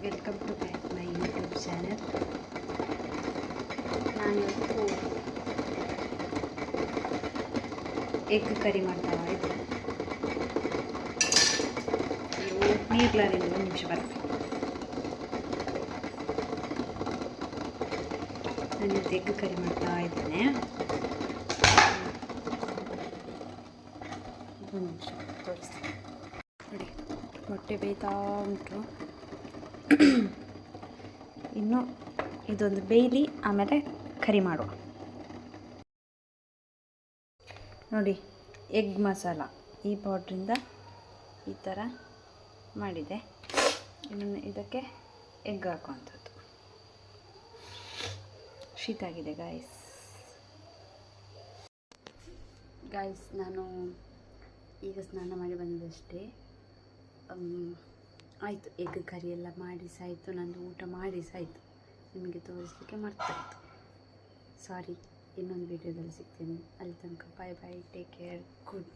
Welcome to back my YouTube channel. ನಾನಿವತ್ತು egg curry ಮಾಡ್ತಾ ಇದ್ದೆ. ನೀರ್ಲಾರಿಂದ ಒಂದು ನಿಮಿಷ ಬರುತ್ತೆ. ನಾನಿವತ್ತು ಎಗ್ ಕರಿ ಮಾಡ್ತಾ ಇದ್ದೇನೆ. ಒಂದು ನಿಮಿಷ ತೋರಿಸ್ತೀನಿ ನೋಡಿ. ಮೊಟ್ಟೆ ಬೇಯ್ತಾ ಉಂಟು. ಇನ್ನು ಇದೊಂದು ಬೇಯಲಿ, ಆಮೇಲೆ ಕರಿ ಮಾಡುವ. ನೋಡಿ, ಎಗ್ ಮಸಾಲ ಈ ಪೌಡ್ರಿಂದ ಈ ಥರ ಮಾಡಿದೆ. ಇನ್ನು ಇದಕ್ಕೆ ಎಗ್ ಹಾಕುವಂಥದ್ದು. ಶೀತ ಆಗಿದೆ ಗಾಯ್ಸ್. ನಾನು ಈಗ ಸ್ನಾನ ಮಾಡಿ ಬಂದದಷ್ಟೇ. ಆಯಿತು, ಎಗ್ ಕರಿ ಎಲ್ಲ ಮಾಡಿ ಸಾಯಿತು. ನಂದು ಊಟ ಮಾಡಿ ಸಾಯಿತು. ನಿಮಗೆ ತೋರಿಸಲಿಕ್ಕೆ ಮರ್ತಾಯಿತು, ಸಾರಿ. ಇನ್ನೊಂದು ವೀಡಿಯೋದಲ್ಲಿ ಸಿಗ್ತೇನೆ. ಅಲ್ಲಿ ತನಕ ಬಾಯ್ ಬಾಯ್, ಟೇಕ್ ಕೇರ್, ಗುಡ್ ನೈಟ್.